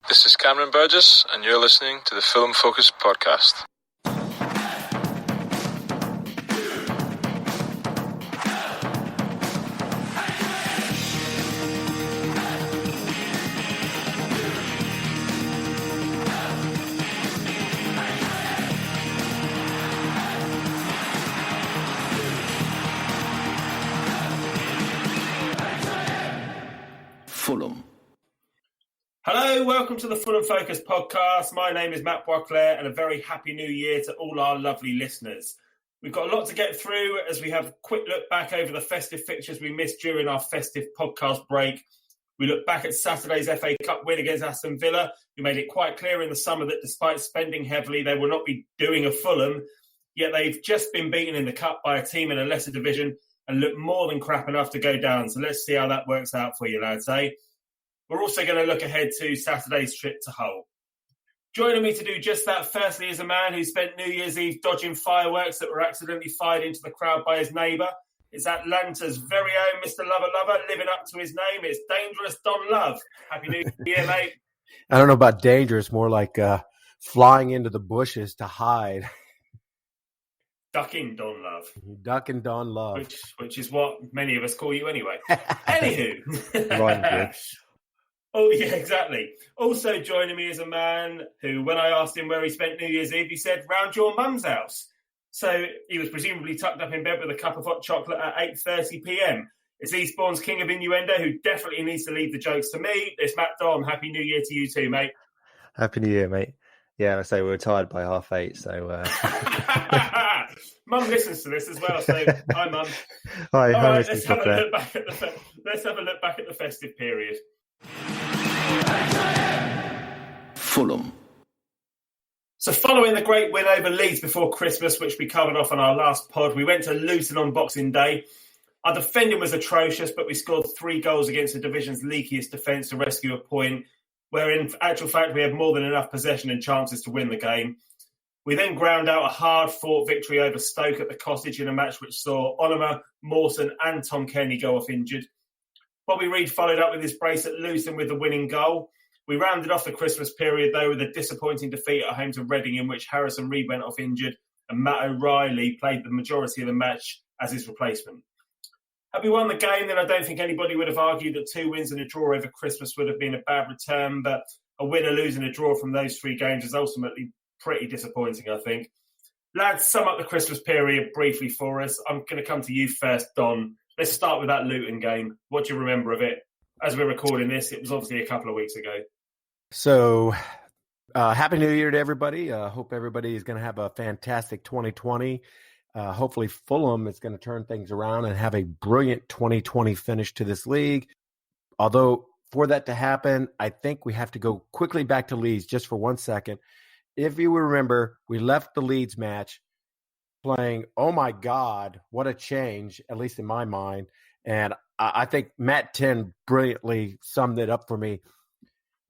This is Cameron Burgess, and you're listening to the Fulham Focus podcast. Fulham. Hello, welcome to the Fulham Focus podcast. My name is Matthews Boisclair, and a very happy new year to all our lovely listeners. We've got a lot to get through as we have a quick look back over the festive fixtures we missed during our festive podcast break. We look back at Saturday's FA Cup win against Aston Villa, who made it quite clear in the summer that despite spending heavily, they will not be doing a Fulham, yet they've just been beaten in the Cup by a team in a lesser division and look more than crap enough to go down. So let's see how that works out for you, lads, eh? We're also going to look ahead to Saturday's trip to Hull. Joining me to do just that, firstly, is a man who spent New Year's Eve dodging fireworks that were accidentally fired into the crowd by his neighbour. It's Atlanta's very own Mr. Lover, living up to his name. It's Dangerous Don Love. Happy New Year, mate. I don't know about dangerous, more like flying into the bushes to hide. Ducking Don Love. Ducking Don Love. Which is what many of us call you anyway. Anywho. Right. Oh, yeah, exactly. Also joining me is a man who, when I asked him where he spent New Year's Eve, he said, round your mum's house. So he was presumably tucked up in bed with a cup of hot chocolate at 8:30pm. It's Eastbourne's king of innuendo, who definitely needs to leave the jokes to me. It's Matt Dom. Happy New Year to you too, mate. Happy New Year, mate. Yeah, I say we were tired by 8:30, so... Mum listens to this as well, so hi, Mum. Hi, All right, Mr. let's have a look back at the festive period. Fulham. So following the great win over Leeds before Christmas, which we covered off on our last pod, we went to Luton on Boxing Day. Our defending was atrocious, but we scored 3 goals against the division's leakiest defence to rescue a point, where in actual fact we had more than enough possession and chances to win the game. We then ground out a hard-fought victory over Stoke at the Cottage in a match which saw Onoma, Mawson and Tom Kenny go off injured. Bobby Reid followed up with his brace at Luton with the winning goal. We rounded off the Christmas period, though, with a disappointing defeat at home to Reading, in which Harrison Reed went off injured and Matt O'Reilly played the majority of the match as his replacement. Had we won the game, then I don't think anybody would have argued that 2 wins and a draw over Christmas would have been a bad return, but a win, a lose and a draw from those 3 games is ultimately pretty disappointing, I think. Lads, sum up the Christmas period briefly for us. I'm going to come to you first, Don. Let's start with that Luton game. What do you remember of it? As we're recording this, it was obviously a couple of weeks ago. So, Happy New Year to everybody. Hope everybody is going to have a fantastic 2020. Hopefully Fulham is going to turn things around and have a brilliant 2020 finish to this league. Although, for that to happen, I think we have to go quickly back to Leeds just for 1 second. If you remember, we left the Leeds match playing, oh my God, what a change, at least in my mind. And I think Matt 10 brilliantly summed it up for me.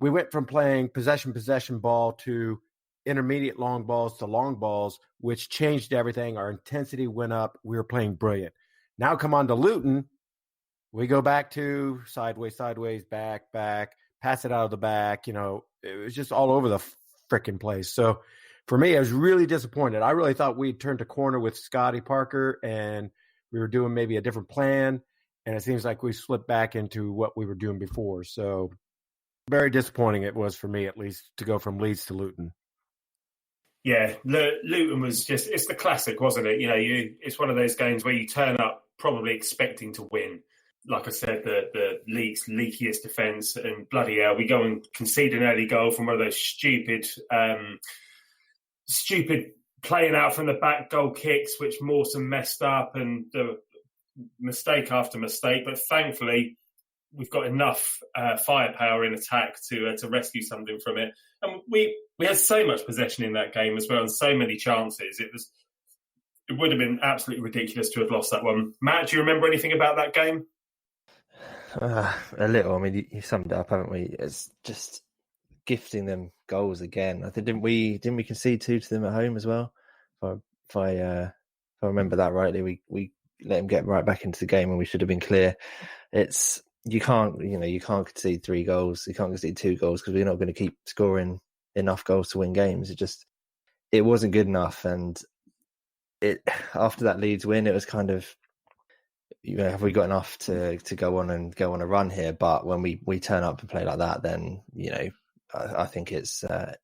We went from playing possession ball to intermediate long balls to long balls, which changed everything. Our intensity went up. We were playing brilliant. Now come on to Luton. We go back to sideways, back, pass it out of the back. You know, it was just all over the freaking place. So for me, I was really disappointed. I really thought we'd turned a corner with Scotty Parker and we were doing maybe a different plan. And it seems like we slipped back into what we were doing before. So very disappointing it was for me, at least, to go from Leeds to Luton. Yeah, Luton was just, it's the classic, wasn't it? You know, it's one of those games where you turn up probably expecting to win. Like I said, the league's leakiest defence, and bloody hell, we go and concede an early goal from one of those stupid playing out from the back goal kicks, which Mawson messed up, and mistake after mistake. But thankfully, we've got enough firepower in attack to rescue something from it. And we had so much possession in that game as well, and so many chances. It would have been absolutely ridiculous to have lost that one. Matt, do you remember anything about that game? A little. I mean, you summed it up, haven't we? It's just gifting them goals again. I think didn't we concede 2 to them at home as well? If I remember that rightly, we let them get right back into the game when we should have been clear. It's you can't concede 3 goals. You can't concede 2 goals because we're not going to keep scoring enough goals to win games. It wasn't good enough. And after that Leeds win, it was kind of, have we got enough to go on a run here? But when we turn up and play like that, then, I think it's automatic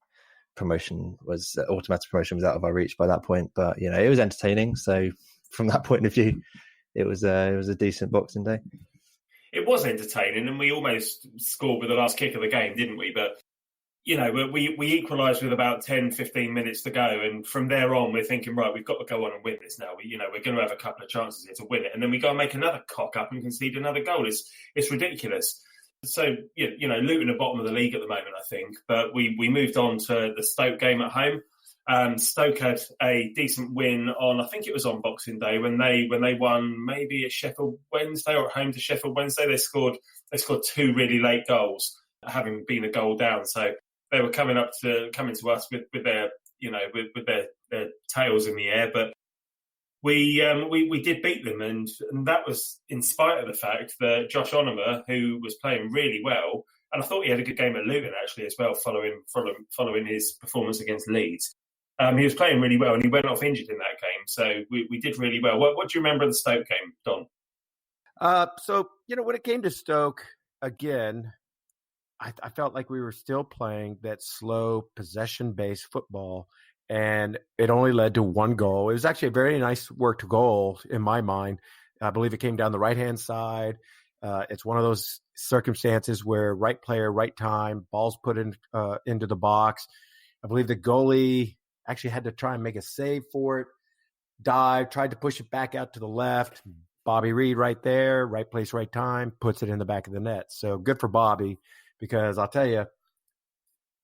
promotion was out of our reach by that point. But, it was entertaining. So from that point of view, it was a decent Boxing Day. It was entertaining, and we almost scored with the last kick of the game, didn't we? But, we equalised with about 10, 15 minutes to go. And from there on, we're thinking, right, we've got to go on and win this now. We're going to have a couple of chances here to win it. And then we go and make another cock up and concede another goal. It's ridiculous. So, Luton are bottom of the league at the moment, I think. But we moved on to the Stoke game at home. Stoke had a decent win on, I think it was on Boxing Day, when they won maybe at Sheffield Wednesday or at home to Sheffield Wednesday. They scored 2 really late goals, having been a goal down. So they were coming to us with their their tails in the air, but we did beat them, and that was in spite of the fact that Josh Onomah, who was playing really well, and I thought he had a good game at Luton actually as well, following his performance against Leeds. He was playing really well, and he went off injured in that game. So we did really well. What do you remember of the Stoke game, Don? So, when it came to Stoke, again, I felt like we were still playing that slow possession-based football, and it only led to 1 goal. It was actually a very nice worked goal in my mind. I believe it came down the right-hand side. It's one of those circumstances where right player, right time, ball's put into the box. I believe the goalie actually had to try and make a save for it, dive, tried to push it back out to the left. Bobby Reed right there, right place, right time, puts it in the back of the net. So good for Bobby, because I'll tell you,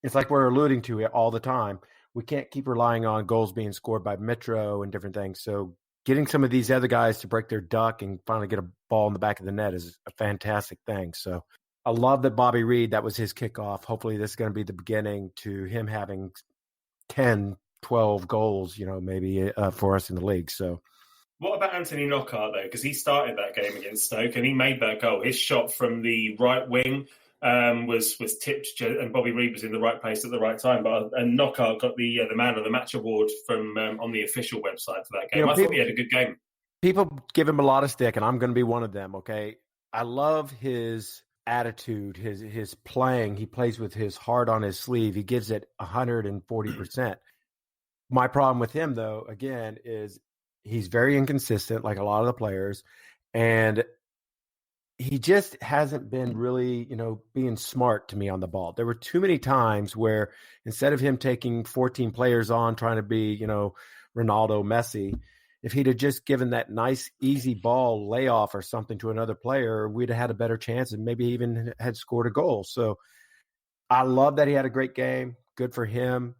it's like we're alluding to it all the time. We can't keep relying on goals being scored by Metro and different things. So getting some of these other guys to break their duck and finally get a ball in the back of the net is a fantastic thing. So I love that Bobby Reed, that was his kickoff. Hopefully this is going to be the beginning to him having 10, 12 goals, maybe for us in the league. So what about Anthony Knockaert, though? Because he started that game against Stoke and he made that goal. His shot from the right wing was tipped, and Bobby Reed was in the right place at the right time. And Knockaert got the Man of the Match award from on the official website for that game. I thought he had a good game. People give him a lot of stick, and I'm going to be one of them. Okay, I love his attitude, his playing. He plays with his heart on his sleeve. He gives it 140%. My problem with him, though, again, is he's very inconsistent, like a lot of the players, and he just hasn't been really, being smart to me on the ball. There were too many times where instead of him taking 14 players on, trying to be, Ronaldo, Messi, if he'd have just given that nice, easy ball layoff or something to another player, we'd have had a better chance and maybe even had scored a goal. So I love that he had a great game. Good for him.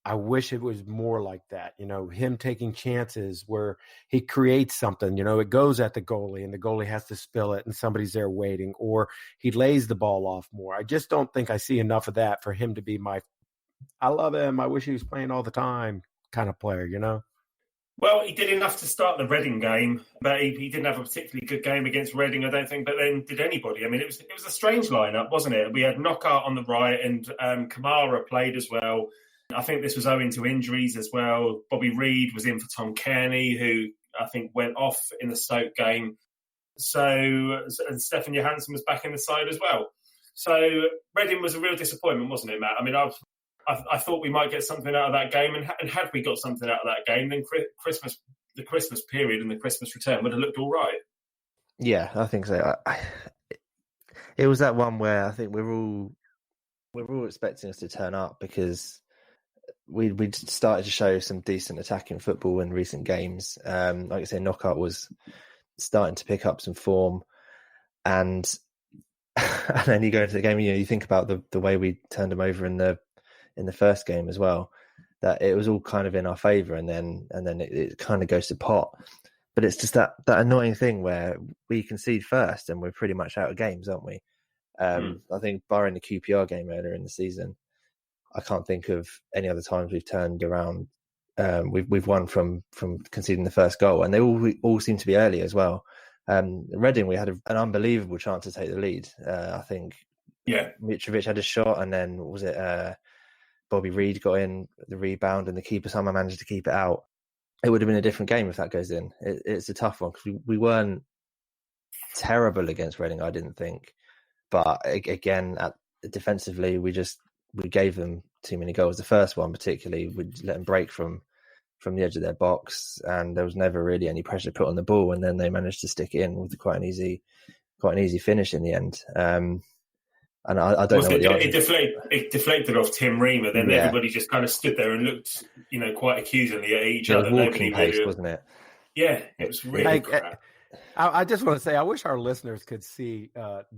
I wish it was more like that, him taking chances where he creates something, it goes at the goalie and the goalie has to spill it and somebody's there waiting, or he lays the ball off more. I just don't think I see enough of that for him to be I love him, I wish he was playing all the time kind of player, Well, he did enough to start the Reading game, but he didn't have a particularly good game against Reading, I don't think. But then did anybody? I mean, it was a strange lineup, wasn't it? We had Knockaert on the right, and Kamara played as well. I think this was owing to injuries as well. Bobby Reed was in for Tom Kearney, who I think went off in the Stoke game. And Stefan Johansson was back in the side as well. So Reading was a real disappointment, wasn't it, Matt? I mean, I thought we might get something out of that game, and had we got something out of that game, then the Christmas period and the Christmas return would have looked all right. Yeah, I think so. It was that one where I think we're all expecting us to turn up because we started to show some decent attacking football in recent games. Like I said, Knockaert was starting to pick up some form, and then you go into the game, you think about the way we turned them over in the first game as well, that it was all kind of in our favour, and then it kind of goes to pot. But it's just that annoying thing where we concede first and we're pretty much out of games, aren't we? I think barring the QPR game earlier in the season, I can't think of any other times we've turned around. We've won from conceding the first goal, and they all seem to be early as well. Reading, we had an unbelievable chance to take the lead. I think Mitrovic had a shot, and then what was it? Bobby Reed got in the rebound, and the keeper somehow managed to keep it out. It would have been a different game if that goes in. It's a tough one because we weren't terrible against Reading, I didn't think. But again, defensively, we gave them too many goals. The first one particularly, we let them break from the edge of their box, and there was never really any pressure put on the ball. And then they managed to stick it in with quite an easy finish in the end. And I don't know. It deflected off Tim Reamer. Then everybody just kind of stood there and looked, quite accusingly at each other. Walking pace, wasn't it? Yeah, it was really crap. I just want to say, I wish our listeners could see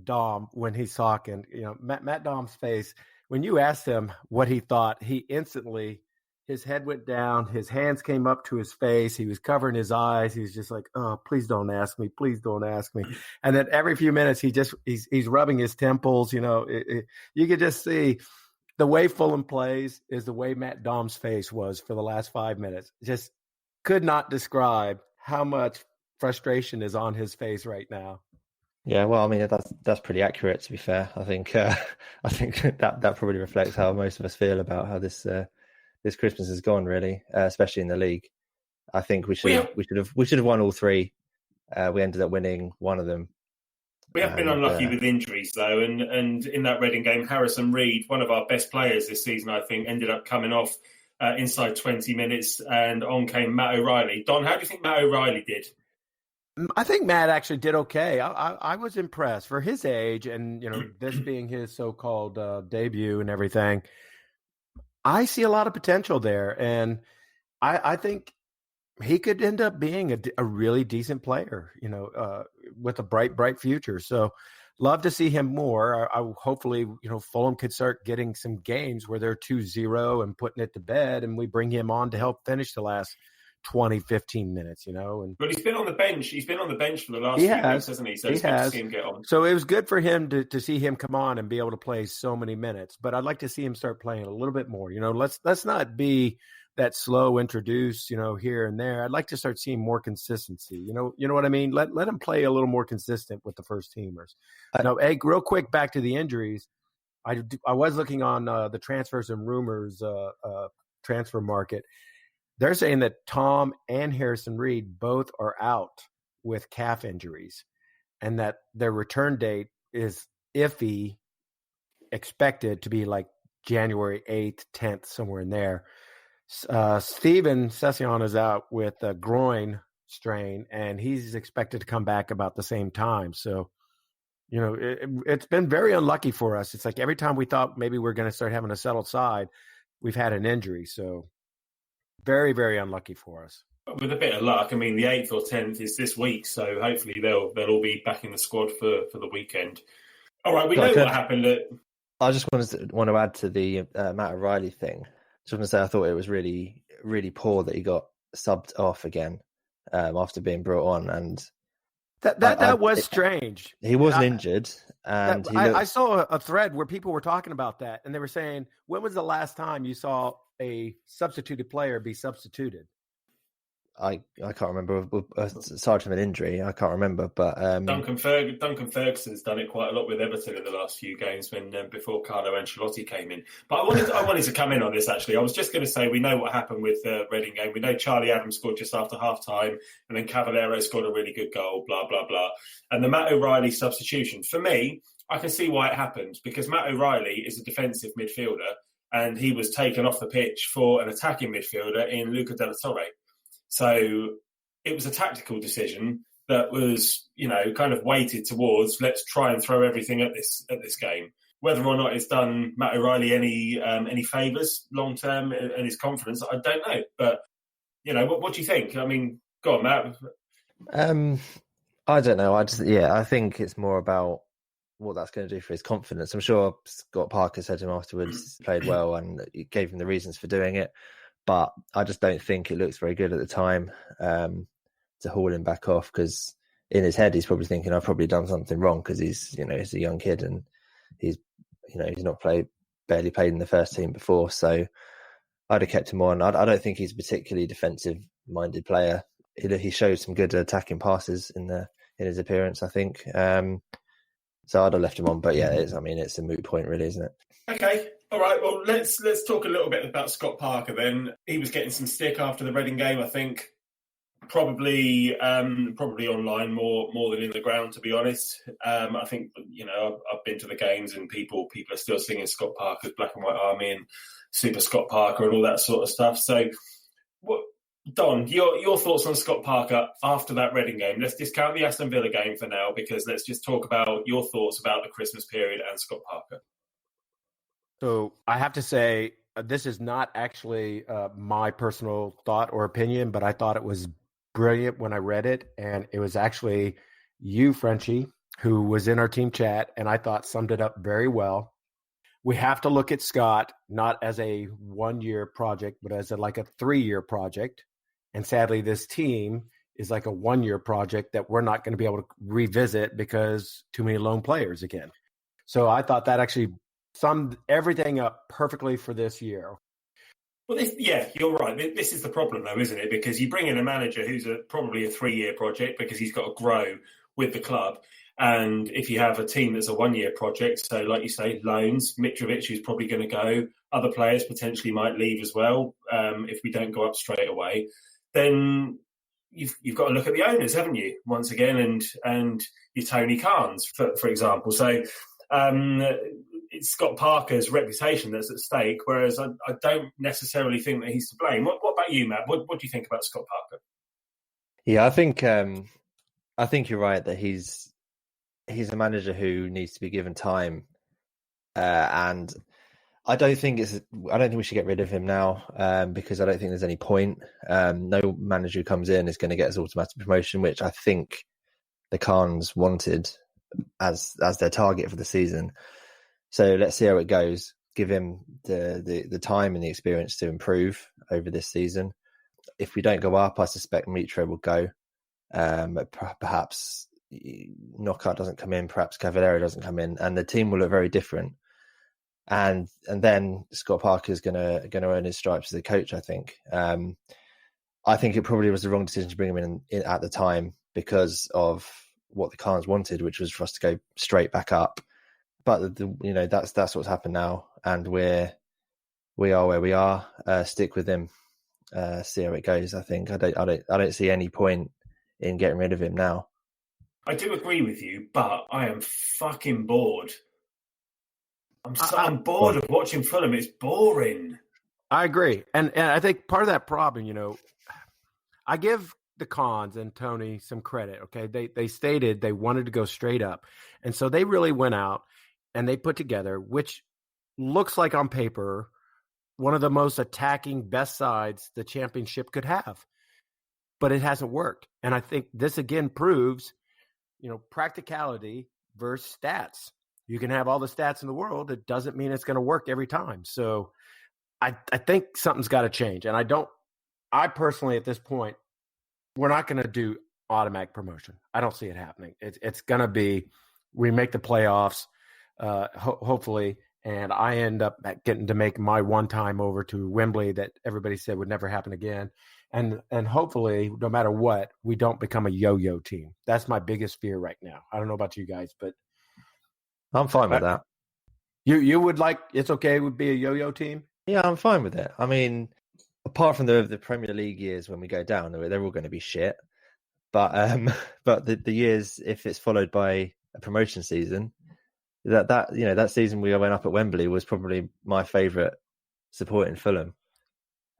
Dom when he's talking. Matt Dom's face when you asked him what he thought. He instantly, his head went down, his hands came up to his face, he was covering his eyes. He was just like, "Oh, please don't ask me, please don't ask me." And then every few minutes, he's rubbing his temples. You could just see the way Fulham plays is the way Matt Dom's face was for the last 5 minutes. Just could not describe how much frustration is on his face right now. Yeah, well, I mean that's pretty accurate, to be fair. I think that probably reflects how most of us feel about how this Christmas has gone, really, especially in the league. I think we should have won all three. We ended up winning one of them. We have been unlucky with injuries, though, and in that Reading game, Harrison Reed, one of our best players this season, I think, ended up coming off inside 20 minutes, and on came Matt O'Reilly. Don, how do you think Matt O'Reilly did? I think Matt actually did okay. I was impressed for his age, and this being his so-called debut and everything. I see a lot of potential there, and I think he could end up being a really decent player, with a bright future. So love to see him more. Hopefully, Fulham could start getting some games where they're 2-0 and putting it to bed, and we bring him on to help finish the last 20, 15 minutes, But he's been on the bench. He's been on the bench for the last few weeks, hasn't he? So it's good to see him get on. So it was good for him to see him come on and be able to play so many minutes. But I'd like to see him start playing a little bit more. Let's not be that slow introduce, here and there. I'd like to start seeing more consistency. You know what I mean? Let him play a little more consistent with the first teamers. Now, Egg, real quick, back to the injuries. I was looking on the transfers and rumors transfer market. They're saying that Tom and Harrison Reed both are out with calf injuries, and that their return date is iffy, expected to be like January 8th, 10th, somewhere in there. Steven Session is out with a groin strain, and he's expected to come back about the same time. So, it's been very unlucky for us. It's like every time we thought maybe we're going to start having a settled side, we've had an injury. So very, very unlucky for us. With a bit of luck, I mean, the 8th or 10th is this week, so hopefully they'll all be back in the squad for the weekend. All right, we know what happened. I just want to add to the Matt O'Reilly thing. Just want to say I thought it was really, really poor that he got subbed off again after being brought on, and that was strange. He wasn't injured, and I saw a thread where people were talking about that, and they were saying, when was the last time you saw a substituted player be substituted? I can't remember. Aside from an injury, I can't remember. But Duncan Ferguson's done it quite a lot with Everton in the last few games before Carlo Ancelotti came in. But I wanted to come in on this, actually. I was just going to say, we know what happened with the Reading game. We know Charlie Adams scored just after half-time, and then Cavallero scored a really good goal, blah, blah, blah. And the Matt O'Reilly substitution, for me, I can see why it happened, because Matt O'Reilly is a defensive midfielder, and he was taken off the pitch for an attacking midfielder in Luca Della Torre. So it was a tactical decision that was, kind of weighted towards, let's try and throw everything at this game. Whether or not it's done Matt O'Reilly any favours long term and his confidence, I don't know. But what do you think? I mean, go on, Matt. I don't know. I think it's more about what that's going to do for his confidence. I'm sure Scott Parker said to him afterwards, played well, and he gave him the reasons for doing it. But I just don't think it looks very good at the time to haul him back off, because in his head he's probably thinking, I've probably done something wrong, because he's a young kid and he's not barely played in the first team before. So I'd have kept him on. I don't think he's a particularly defensive minded player. He showed some good attacking passes in the in his appearance, I think. So I'd have left him on, but yeah, it's a moot point, really, isn't it? Okay, all right. Well, let's talk a little bit about Scott Parker then. He was getting some stick after the Reading game, I think. Probably online more than in the ground, to be honest. I think I've been to the games and people are still singing Scott Parker's Black and White Army and Super Scott Parker and all that sort of stuff. So, Don, your thoughts on Scott Parker after that Reading game? Let's discount the Aston Villa game for now, because let's just talk about your thoughts about the Christmas period and Scott Parker. So I have to say, this is not actually my personal thought or opinion, but I thought it was brilliant when I read it. And it was actually you, Frenchie, who was in our team chat, and I thought summed it up very well. We have to look at Scott not as a 1-year project, but as a 3-year project. And sadly, this team is like a 1-year project that we're not going to be able to revisit because too many lone players again. So I thought that actually summed everything up perfectly for this year. Well, you're right. This is the problem, though, isn't it? Because you bring in a manager who's probably a 3-year project because he's got to grow with the club. And if you have a team that's a 1-year project, so like you say, loans, Mitrovic, who's probably going to go, other players potentially might leave as well if we don't go up straight away, then you've got to look at the owners, haven't you, once again, and your Tony Khans, for example. So it's Scott Parker's reputation that's at stake, whereas I don't necessarily think that he's to blame. What about you, Matt? What do you think about Scott Parker? Yeah, I think you're right that he's a manager who needs to be given time, and I don't think we should get rid of him now because I don't think there's any point. No manager who comes in is going to get his automatic promotion, which I think the Khans wanted as their target for the season. So let's see how it goes. Give him the time and the experience to improve over this season. If we don't go up, I suspect Mitro will go. Perhaps Knockout doesn't come in. Perhaps Cavallero doesn't come in, and the team will look very different. And then Scott Parker is going to earn his stripes as a coach. I think. I think it probably was the wrong decision to bring him in at the time because of what the Khans wanted, which was for us to go straight back up. But that's what's happened now, and we are where we are. Stick with him, see how it goes. I think I don't see any point in getting rid of him now. I do agree with you, but I am fucking bored. I'm bored of watching Fulham. It's boring. I agree, and I think part of that problem, I give the Khans and Tony some credit. Okay, they stated they wanted to go straight up, and so they really went out and they put together, which looks like on paper, one of the most attacking best sides the championship could have. But it hasn't worked. And I think this again proves, practicality versus stats. You can have all the stats in the world. It doesn't mean it's going to work every time. So I think something's got to change. And I personally, at this point, we're not going to do automatic promotion. I don't see it happening. It's going to be, we make the playoffs, hopefully, and I end up getting to make my one time over to Wembley that everybody said would never happen again. And hopefully, no matter what, we don't become a yo-yo team. That's my biggest fear right now. I don't know about you guys, but I'm fine with that. You would like, it's okay, it would be a yo-yo team? Yeah, I'm fine with it. I mean, apart from the Premier League years when we go down, they're all going to be shit. But the years, if it's followed by a promotion season, that season we went up at Wembley was probably my favourite supporting Fulham.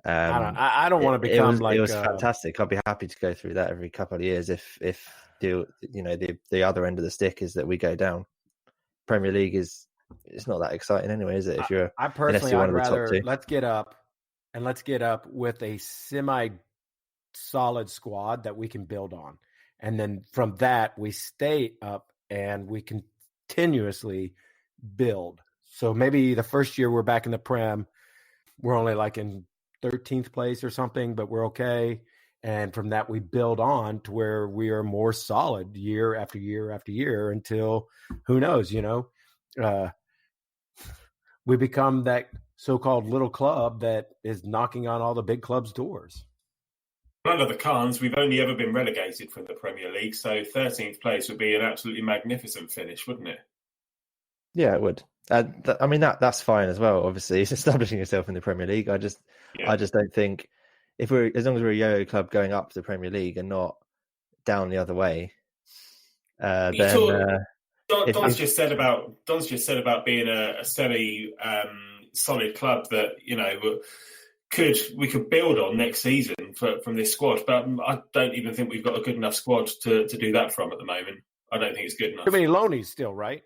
I don't want to become it was fantastic. I'd be happy to go through that every couple of years if the other end of the stick is that we go down. Premier League it's not that exciting anyway, is it? If you're I personally, I'd rather let's get up with a semi-solid squad that we can build on, and then from that we stay up and we continuously build. So maybe the first year we're back in the Prem, we're only like in 13th place or something, but we're okay. And from that, we build on to where we are more solid year after year after year until, who knows, we become that so-called little club that is knocking on all the big clubs' doors. Under the Khans, we've only ever been relegated from the Premier League, so 13th place would be an absolutely magnificent finish, wouldn't it? Yeah, it would. I mean, that's fine as well. Obviously, it's establishing yourself in the Premier League. I just don't think as long as we're a yo-yo club going up to the Premier League and not down the other way, then. Don's just said about being a semi solid club that we could build on next season from this squad, but I don't even think we've got a good enough squad to do that from at the moment. I don't think it's good enough. Too many loanies still, right?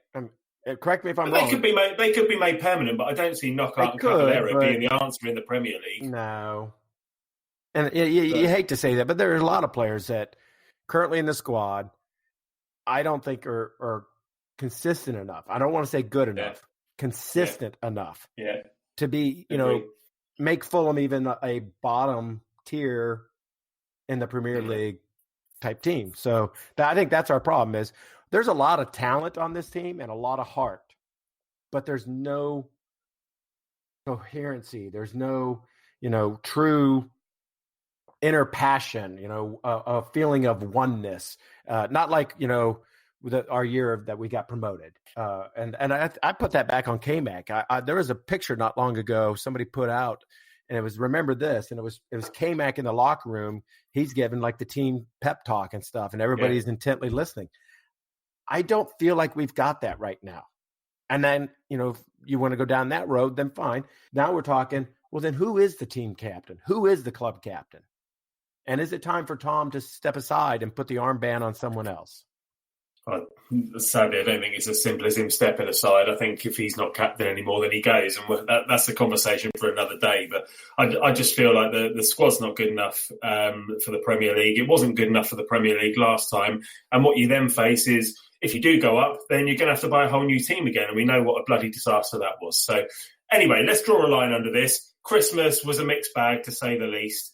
Correct me if I'm wrong. They could be made permanent, but I don't see Knockout and Cavallero being the answer in the Premier League. No, and you hate to say that, but there are a lot of players that currently in the squad I don't think are consistent enough. I don't want to say good enough, consistent enough to be, make Fulham even a bottom tier in the Premier League type team. So I think that's our problem is there's a lot of talent on this team and a lot of heart, but there's no coherency. There's no, true inner passion, a feeling of oneness. Not like, our year that we got promoted. And I put that back on K-Mac. There was a picture not long ago somebody put out, and it was, remember this, and it was K-Mac in the locker room. He's giving like the team pep talk and stuff, and everybody's intently listening. I don't feel like we've got that right now. And then, if you want to go down that road, then fine. Now we're talking, well, then who is the team captain? Who is the club captain? And is it time for Tom to step aside and put the armband on someone else? Sadly, I don't think it's as simple as him stepping aside. I think if he's not captain anymore, then he goes, and that's a conversation for another day. But I just feel like the squad's not good enough for the Premier League. It wasn't good enough for the Premier League last time. And what you then face is, if you do go up, then you're going to have to buy a whole new team again. And we know what a bloody disaster that was. So anyway, let's draw a line under this. Christmas was a mixed bag, to say the least.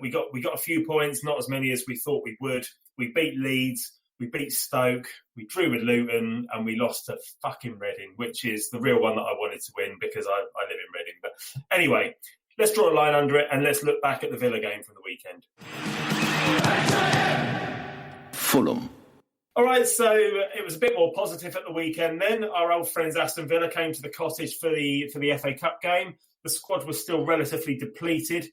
We got a few points, not as many as we thought we would. We beat Leeds. We beat Stoke, we drew with Luton, and we lost to fucking Reading, which is the real one that I wanted to win because I live in Reading. But anyway, let's draw a line under it and let's look back at the Villa game from the weekend. Fulham. All right, so it was a bit more positive at the weekend then. Our old friends Aston Villa came to the Cottage for the FA Cup game. The squad was still relatively depleted.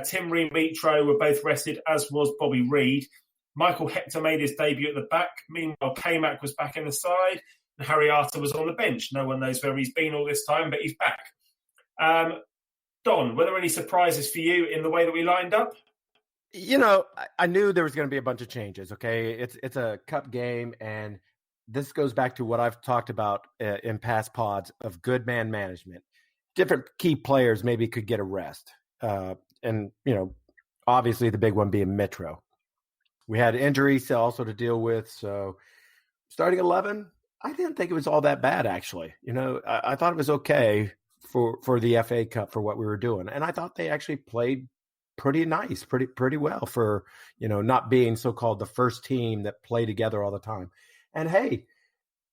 Tim Reed-Mitro were both rested, as was Bobby Reid. Michael Hector made his debut at the back. Meanwhile, K-Mac was back in the side and Harry Arter was on the bench. No one knows where he's been all this time, but he's back. Don, were there any surprises for you in the way that we lined up? I knew there was going to be a bunch of changes, okay? It's a cup game, and this goes back to what I've talked about in past pods of good man management. Different key players maybe could get a rest. And, obviously the big one being Mitro. We had injuries also to deal with. So starting 11, I didn't think it was all that bad, actually. I thought it was okay for the FA Cup for what we were doing. And I thought they actually played pretty nice, pretty well for, not being so-called the first team that play together all the time. And hey,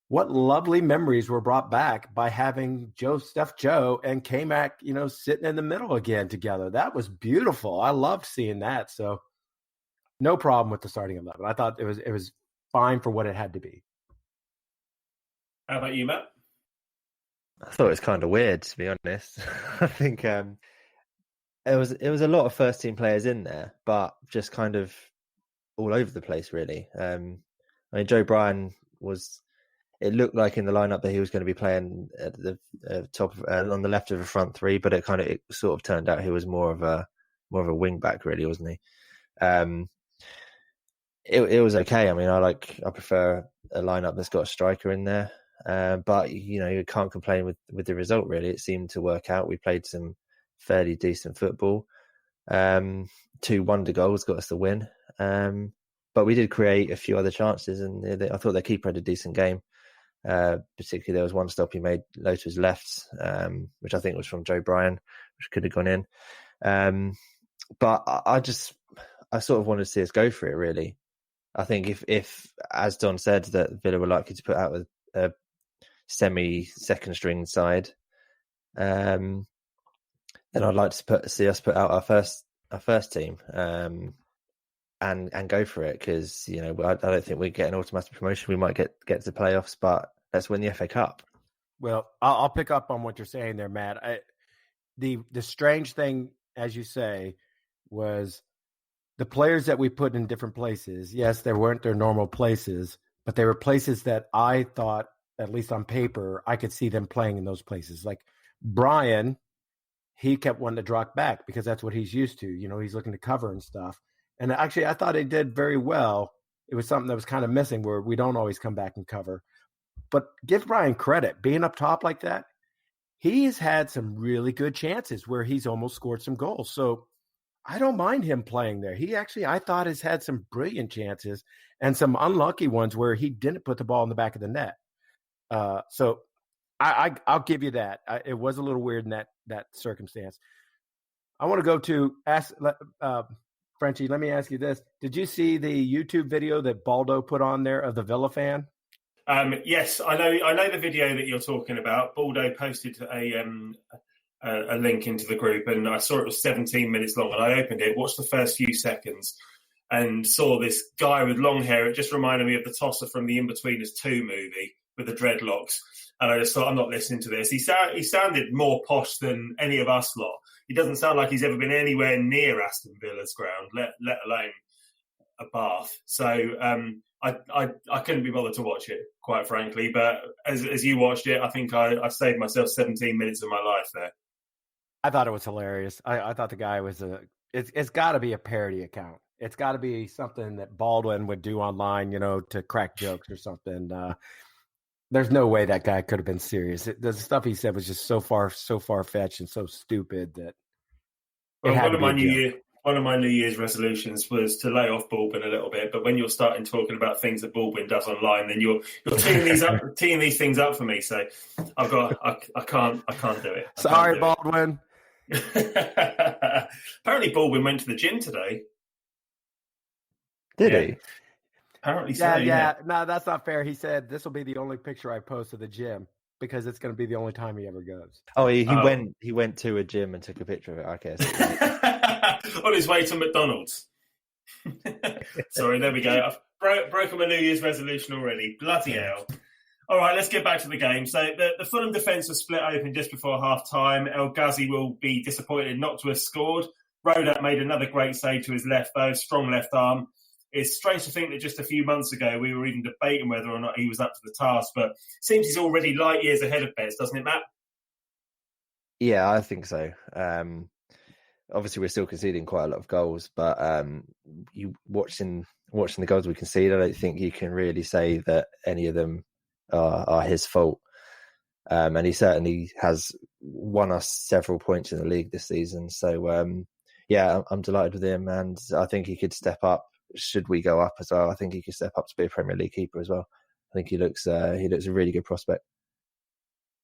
what lovely memories were brought back by having Steph Joe and K-Mac, sitting in the middle again together. That was beautiful. I loved seeing that. So no problem with the starting 11. I thought it was fine for what it had to be. How about you, Matt? I thought it was kind of weird, to be honest. I think it was a lot of first team players in there, but just kind of all over the place, really. Joe Bryan was. It looked like in the lineup that he was going to be playing at the top on the left of the front three, but it sort of turned out he was more of a wing back, really, wasn't he? It was okay. I mean, I prefer a lineup that's got a striker in there, but you can't complain with the result. Really, it seemed to work out. We played some fairly decent football. 2 wonder goals got us the win, but we did create a few other chances, and I thought their keeper had a decent game. Particularly, there was one stop he made low to his left, which I think was from Joe Bryan, which could have gone in. But I sort of wanted to see us go for it, really. I think if as Don said, that Villa were likely to put out a semi-second string side, then I'd like to see us put out our first first team and go for it, because I don't think we get an automatic promotion. We might get to the playoffs, but let's win the FA Cup. Well, I'll pick up on what you're saying there, Matt. The strange thing, as you say, was the players that we put in different places. Yes, they weren't their normal places, but they were places that I thought, at least on paper, I could see them playing in those places. Like Brian, he kept wanting to drop back because that's what he's used to. He's looking to cover and stuff. And actually, I thought he did very well. It was something that was kind of missing, where we don't always come back and cover. But give Brian credit. Being up top like that, he has had some really good chances where he's almost scored some goals. So I don't mind him playing there. He actually, I thought, has had some brilliant chances and some unlucky ones where he didn't put the ball in the back of the net. So I'll give you that. It was a little weird in that circumstance. I want to go to ask Frenchie. Let me ask you this: did you see the YouTube video that Baldo put on there of the Villa fan? Yes, I know the video that you're talking about. Baldo posted a link into the group, and I saw it was 17 minutes long, and I opened it, watched the first few seconds, and saw this guy with long hair. It just reminded me of the tosser from the In-Betweeners 2 movie with the dreadlocks. And I just thought, I'm not listening to this. He sounded more posh than any of us lot. He doesn't sound like he's ever been anywhere near Aston Villa's ground, let alone a Bath. So I couldn't be bothered to watch it, quite frankly. But as you watched it, I think I saved myself 17 minutes of my life there. I thought it was hilarious. I thought the guy was it's got to be a parody account. It's got to be something that Baldwin would do online, to crack jokes or something. There's no way that guy could have been serious. The stuff he said was just so far fetched and so stupid that. One of my New Year's resolutions was to lay off Baldwin a little bit. But when you're starting talking about things that Baldwin does online, then you're teeing these things up for me. So I can't do it. Sorry, Baldwin. Apparently, Baldwin went to the gym today. Did he? Apparently so. Yeah. No, that's not fair. He said this will be the only picture I post of the gym because it's going to be the only time he ever goes. Oh, he went to a gym and took a picture of it. Okay. On his way to McDonald's. Sorry, there we go. I've broken my New Year's resolution already. Bloody hell. All right, let's get back to the game. So the Fulham defence was split open just before half-time. El Ghazi will be disappointed not to have scored. Rodat made another great save to his left, though. Strong left arm. It's strange to think that just a few months ago we were even debating whether or not he was up to the task, but it seems he's already light years ahead of Bez, doesn't it, Matt? Yeah, I think so. Obviously, we're still conceding quite a lot of goals, but you watching the goals we concede, I don't think you can really say that any of them are his fault. And he certainly has won us several points in the league this season. So, yeah, I'm delighted with him, and I think he could step up. Should we go up as well, I think he could step up to be a Premier League keeper as well. I think he looks a really good prospect.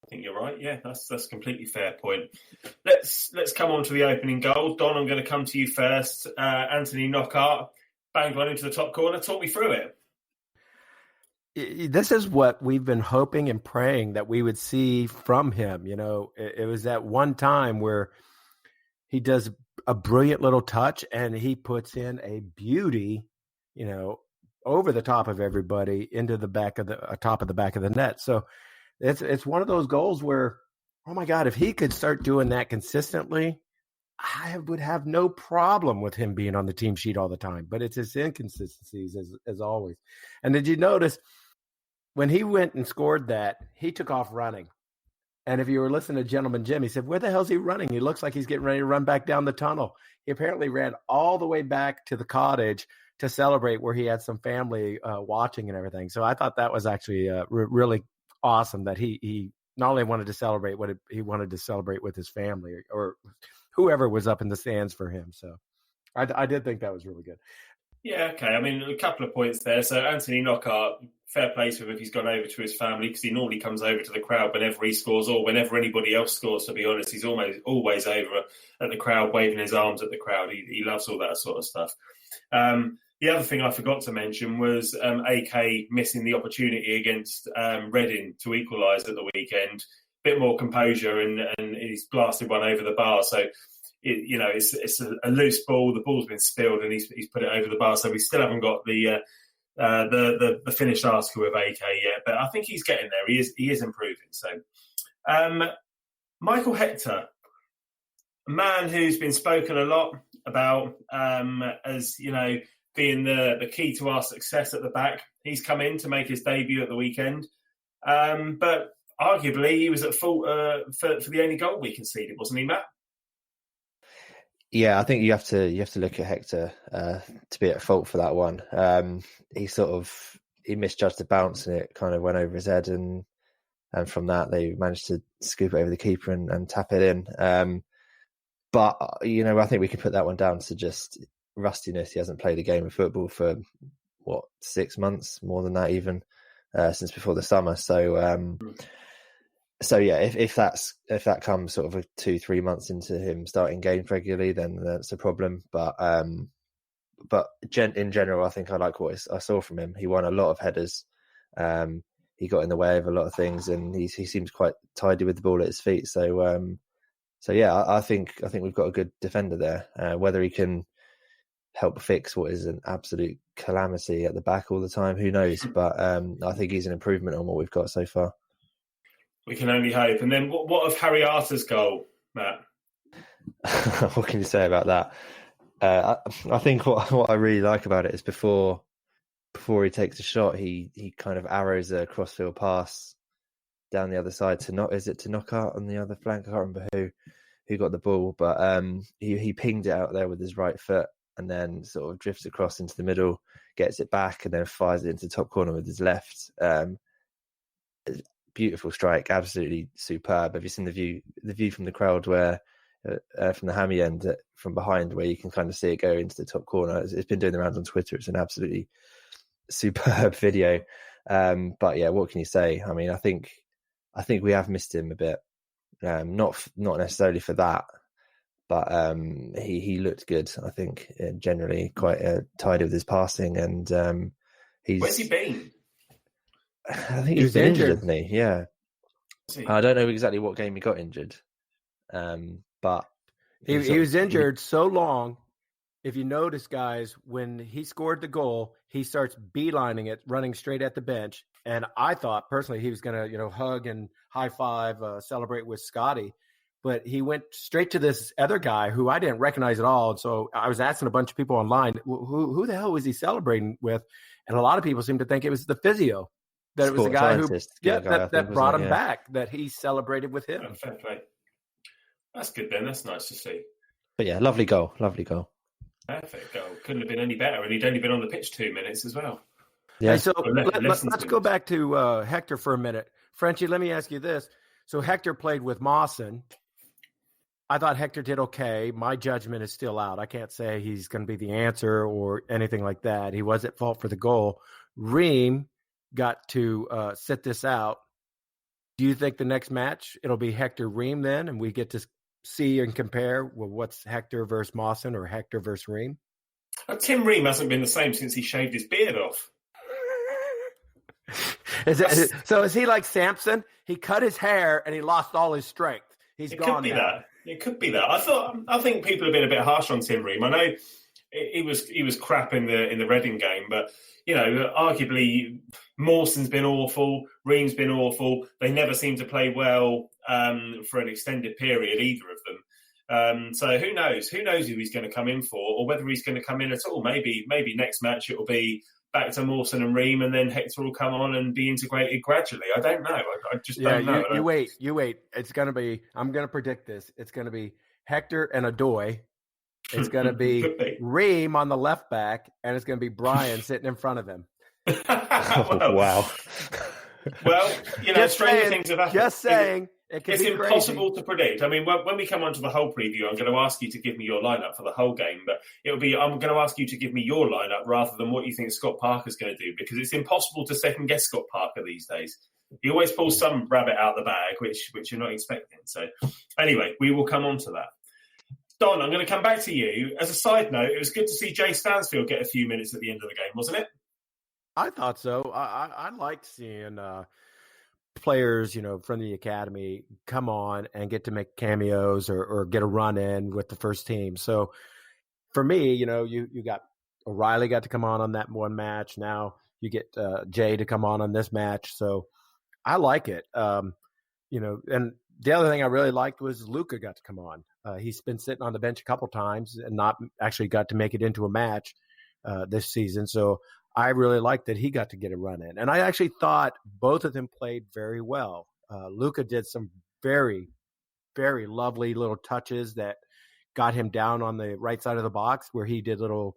I think you're right. Yeah, that's a completely fair point. Let's come on to the opening goal. Don, I'm going to come to you first. Anthony Knockaert banged one into the top corner. Talk me through it. This is what we've been hoping and praying that we would see from him. It was that one time where he does a brilliant little touch and he puts in a beauty, over the top of everybody into the back of the top of the back of the net. So it's one of those goals where, oh my God, if he could start doing that consistently, I would have no problem with him being on the team sheet all the time. But it's his inconsistencies as always. And did you notice when he went and scored that, he took off running? And if you were listening to Gentleman Jim, he said, where the hell's he running? He looks like he's getting ready to run back down the tunnel. He apparently ran all the way back to the cottage to celebrate where he had some family watching and everything. So I thought that was actually really awesome that he not only wanted to celebrate he wanted to celebrate with his family or whoever was up in the stands for him. So I did think that was really good. Yeah, okay. I mean, a couple of points there. So Anthony Knockaert, fair play to him if he's gone over to his family, because he normally comes over to the crowd whenever he scores or whenever anybody else scores, to be honest. He's always over at the crowd, waving his arms at the crowd. He loves all that sort of stuff. The other thing I forgot to mention was AK missing the opportunity against Reading to equalise at the weekend. Bit more composure and he's blasted one over the bar. So it's a loose ball. The ball's been spilled, and he's put it over the bar. So we still haven't got the finished article with AK yet, but I think he's getting there. He is improving. So, Michael Hector, a man who's been spoken a lot about as being the key to our success at the back. He's come in to make his debut at the weekend, but arguably he was at fault for the only goal we conceded, wasn't he, Matt? Yeah, I think you have to look at Hector to be at fault for that one. He misjudged the bounce and it kind of went over his head, and from that they managed to scoop it over the keeper and tap it in. But I think we could put that one down to just rustiness. He hasn't played a game of football for 6 months, more than that even, since before the summer. So yeah, if that comes sort of 2-3 months into him starting games regularly, then that's a problem. But in general, I think I like what I saw from him. He won a lot of headers. He got in the way of a lot of things, and he seems quite tidy with the ball at his feet. So yeah, I think we've got a good defender there. Whether he can help fix what is an absolute calamity at the back all the time, who knows? But I think he's an improvement on what we've got so far. We can only hope. And then what of Harry Arter's goal, Matt? What can you say about that? I think what I really like about it is before he takes a shot, he kind of arrows a crossfield pass down the other side to knock out on the other flank. I can't remember who got the ball, but he pinged it out there with his right foot and then sort of drifts across into the middle, gets it back, and then fires it into the top corner with his left. Beautiful strike, absolutely superb. Have you seen the view from the crowd where from the hammy end from behind, where you can kind of see it go into the top corner? It's been doing the rounds on Twitter. It's an absolutely superb video. But yeah, what can you say? I mean, I think we have missed him a bit. Not necessarily for that, but he looked good. I think generally quite tidy with his passing, and where's he been? I think he's been injured, hasn't he? Yeah. I don't know exactly what game he got injured, but he was injured so long. If you notice, guys, when he scored the goal, he starts beelining it, running straight at the bench. And I thought personally he was going to, hug and high five, celebrate with Scotty. But he went straight to this other guy who I didn't recognize at all. And so I was asking a bunch of people online, who the hell was he celebrating with? And a lot of people seemed to think it was the physio. That it was the guy that brought him back, that he celebrated with him. Oh, fair play. That's good then. That's nice to see. But yeah, lovely goal. Perfect goal. Couldn't have been any better. And he'd only been on the pitch 2 minutes as well. Yeah. Hey, so let's go back to Hector for a minute. Frenchie, let me ask you this. So Hector played with Mawson. I thought Hector did okay. My judgment is still out. I can't say he's going to be the answer or anything like that. He was at fault for the goal. Ream got to sit this out. Do you think the next match it'll be Hector Ream then, and we get to see and compare what's Hector versus Mawson or Hector versus Ream? Tim Ream hasn't been the same since he shaved his beard off. So is he like Samson? He cut his hair and he lost all his strength. He's gone now. It could be that. I think people have been a bit harsh on Tim Ream. I know he was crap in the Reading game, but arguably Mawson's been awful, Ream's been awful. They never seem to play well for an extended period, either of them. So who knows? Who knows who he's going to come in for, or whether he's going to come in at all? Maybe next match it will be back to Mawson and Ream, and then Hector will come on and be integrated gradually. I don't know. I just don't know. You wait. It's going to be. I'm going to predict this. It's going to be Hector and Adoy. It's going to be Ream on the left back, and it's going to be Brian sitting in front of him. Wow. Well, stranger things have happened. Just saying. It's impossible to predict. I mean, when we come on to the whole preview, I'm going to ask you to give me your lineup for the whole game, but I'm going to ask you to give me your lineup rather than what you think Scott Parker's going to do, because it's impossible to second guess Scott Parker these days. He always pulls some rabbit out the bag, which you're not expecting. So anyway, we will come on to that. Don, I'm going to come back to you. As a side note, it was good to see Jay Stansfield get a few minutes at the end of the game, wasn't it? I thought so. I liked seeing players, from the academy come on and get to make cameos or get a run in with the first team. So for me, you got O'Reilly got to come on that one match. Now you get Jay to come on this match. So I like it. And the other thing I really liked was Luka got to come on. He's been sitting on the bench a couple times and not actually got to make it into a match this season. So I really liked that he got to get a run in. And I actually thought both of them played very well. Luka did some very, very lovely little touches that got him down on the right side of the box where he did little,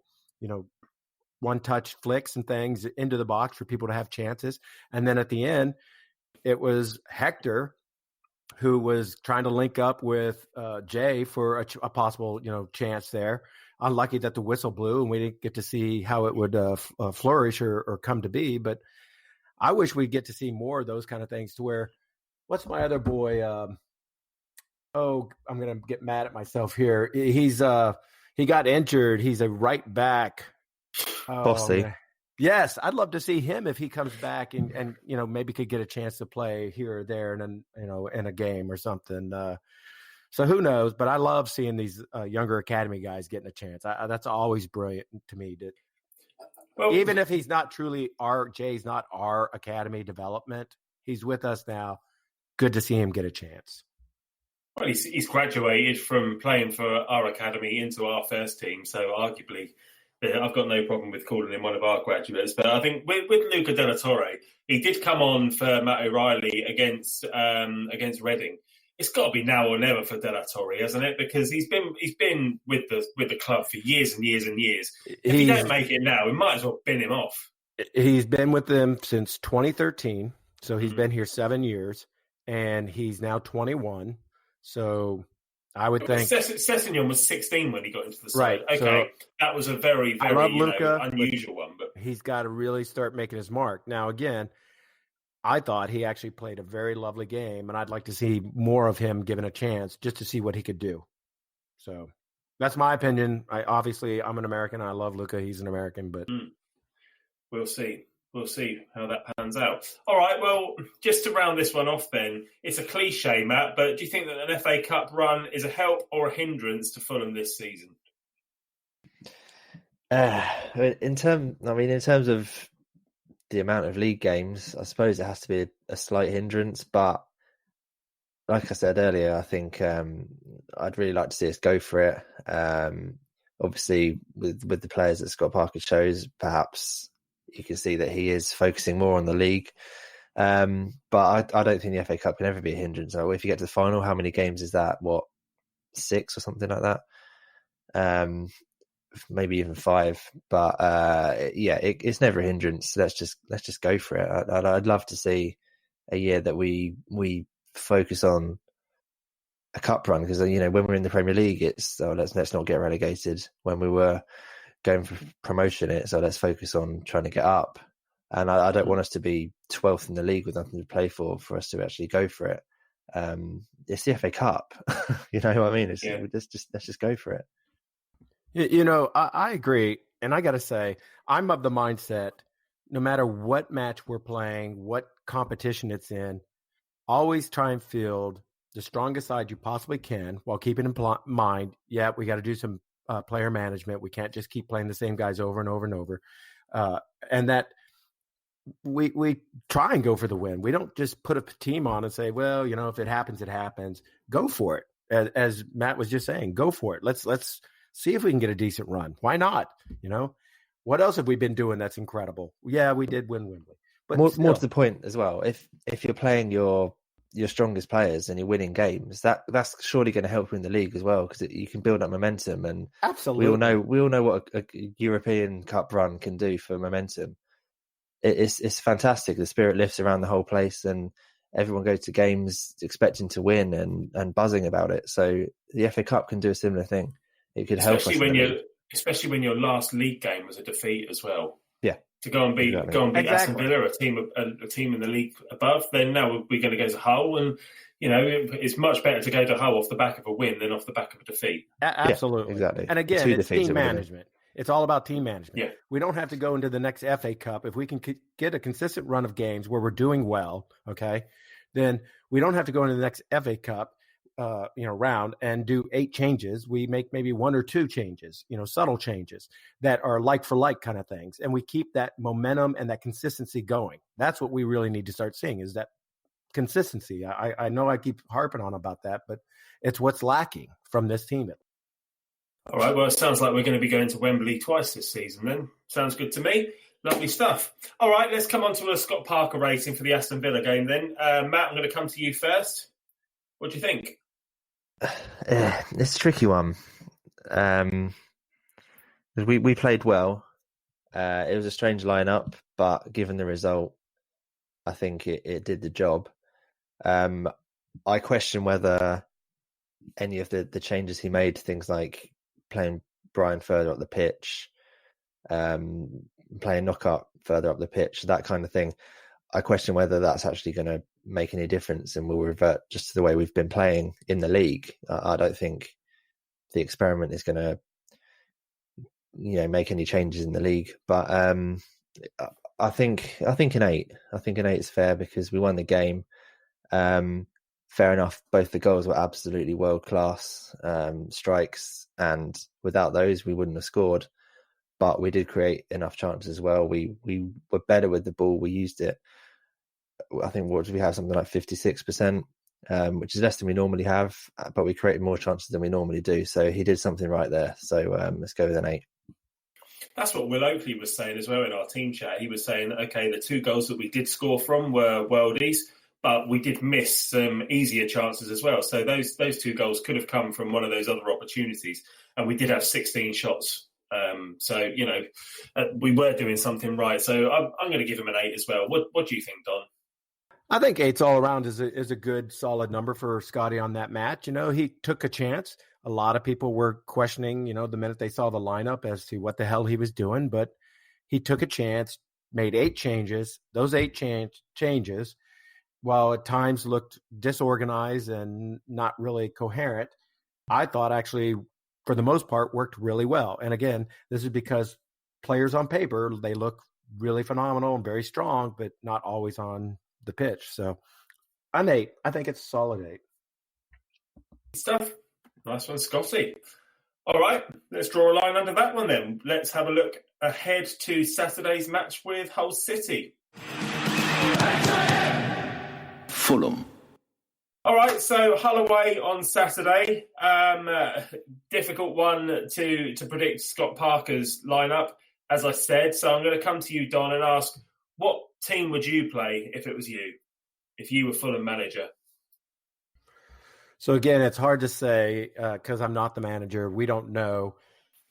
one-touch flicks and things into the box for people to have chances. And then at the end, it was Hector who was trying to link up with Jay for a possible, chance there. Unlucky that the whistle blew and we didn't get to see how it would flourish or come to be. But I wish we'd get to see more of those kind of things to where, what's my other boy? I'm going to get mad at myself here. He got injured. He's a right back. Bossy. Yes, I'd love to see him if he comes back and maybe could get a chance to play here or there and then in a game or something. So who knows? But I love seeing these younger academy guys getting a chance. That's always brilliant to me. Even if he's not truly Jay's not our academy development, he's with us now. Good to see him get a chance. Well, he's graduated from playing for our academy into our first team, so arguably I've got no problem with calling him one of our graduates. But I think with Luca De La Torre, he did come on for Matt O'Reilly against Reading. It's got to be now or never for De La Torre, hasn't it? Because he's been with the club for years and years and years. If he don't make it now, we might as well bin him off. He's been with them since 2013, so he's been here 7 years, and he's now 21. So I would think Sessignon was 16 when he got into the side. Right. Okay, so that was a very, very unusual one. But he's got to really start making his mark. Now, again, I thought he actually played a very lovely game, and I'd like to see more of him given a chance just to see what he could do. So that's my opinion. I'm an American. I love Luka. He's an American, but we'll see. We'll see how that pans out. All right, well, just to round this one off then, it's a cliche, Matt, but do you think that an FA Cup run is a help or a hindrance to Fulham this season? In terms of the amount of league games, I suppose it has to be a slight hindrance, but like I said earlier, I think I'd really like to see us go for it. Obviously, with the players that Scott Parker chose, perhaps you can see that he is focusing more on the league. But I don't think the FA Cup can ever be a hindrance. If you get to the final, how many games is that? 6 or something like that? Maybe even 5. But it's never a hindrance. Let's just go for it. I'd love to see a year that we focus on a cup run, because when we're in the Premier League, it's let's not get relegated. When we were going for promotion, so let's focus on trying to get up. And I don't want us to be 12th in the league with nothing to play for us to actually go for it. It's the FA Cup. You know what I mean? Let's just go for it. I agree. And I got to say, I'm of the mindset, no matter what match we're playing, what competition it's in, always try and field the strongest side you possibly can while keeping in mind, we got to do some player management. We can't just keep playing the same guys over and over and over. And that we try and go for the win. We don't just put a team on and say, well, if it happens, it happens. Go for it. As Matt was just saying, go for it. Let's see if we can get a decent run. Why not? What else have we been doing that's incredible? Yeah, we did win Wembley. But more to the point as well, if you're playing your strongest players and you're winning games, that's surely going to help you in the league as well, because you can build up momentum. And absolutely, we all know what a European Cup run can do for momentum. It's fantastic. The spirit lifts around the whole place, and everyone goes to games expecting to win and buzzing about it. So the FA Cup can do a similar thing. It could help us. Especially when your last league game was a defeat as well. Yeah. To go and beat Aston Villa, a team in the league above. Then now we're going to go to Hull, and it's much better to go to Hull off the back of a win than off the back of a defeat. Absolutely, exactly. And again, it's team management. It's all about team management. Yeah. We don't have to go into the next FA Cup if we can get a consistent run of games where we're doing well. Okay, then we don't have to go into the next FA Cup round and do 8 changes. We make maybe 1 or 2 changes, subtle changes that are like for like kind of things. And we keep that momentum and that consistency going. That's what we really need to start seeing, is that consistency. I know I keep harping on about that, but it's what's lacking from this team. All right, well, it sounds like we're going to be going to Wembley twice this season then. Sounds good to me. Lovely stuff. All right, let's come on to a Scott Parker rating for the Aston Villa game then. Matt, I'm going to come to you first. What do you think? It's a tricky one. We played well. It was a strange lineup, but given the result, I think it did the job. I question whether any of the changes he made, things like playing Brian further up the pitch, playing Knockout further up the pitch, that kind of thing, I question whether that's actually going to make any difference and we'll revert just to the way we've been playing in the league. I don't think the experiment is going to make any changes in the league. But I think an 8. I think an 8 is fair because we won the game. Fair enough, both the goals were absolutely world-class strikes, and without those we wouldn't have scored. But we did create enough chances as well. We were better with the ball. We used it. I think what did we have? Something like 56%, which is less than we normally have, but we created more chances than we normally do. So he did something right there. So let's go with an 8. That's what Will Oakley was saying as well in our team chat. He was saying, okay, the 2 goals that we did score from were worldies, but we did miss some easier chances as well. So those 2 goals could have come from one of those other opportunities. And we did have 16 shots. We were doing something right. So I'm going to give him an 8 as well. What do you think, Don? I think 8's all around is a good, solid number for Scotty on that match. He took a chance. A lot of people were questioning, the minute they saw the lineup as to what the hell he was doing. But he took a chance, made 8 changes. Those 8 changes, while at times looked disorganized and not really coherent, I thought actually, for the most part, worked really well. And again, this is because players on paper, they look really phenomenal and very strong, but not always on the pitch. So an 8. I think it's a solid 8. Stuff. Nice one, Scotty. All right, let's draw a line under that one then. Let's have a look ahead to Saturday's match with Hull City. Fulham. All right, so Hull away on Saturday. Difficult one to predict Scott Parker's lineup, as I said. So I'm going to come to you, Don, and ask, what team would you play if it was you, if you were Fulham manager? So again, it's hard to say because I'm not the manager. We don't know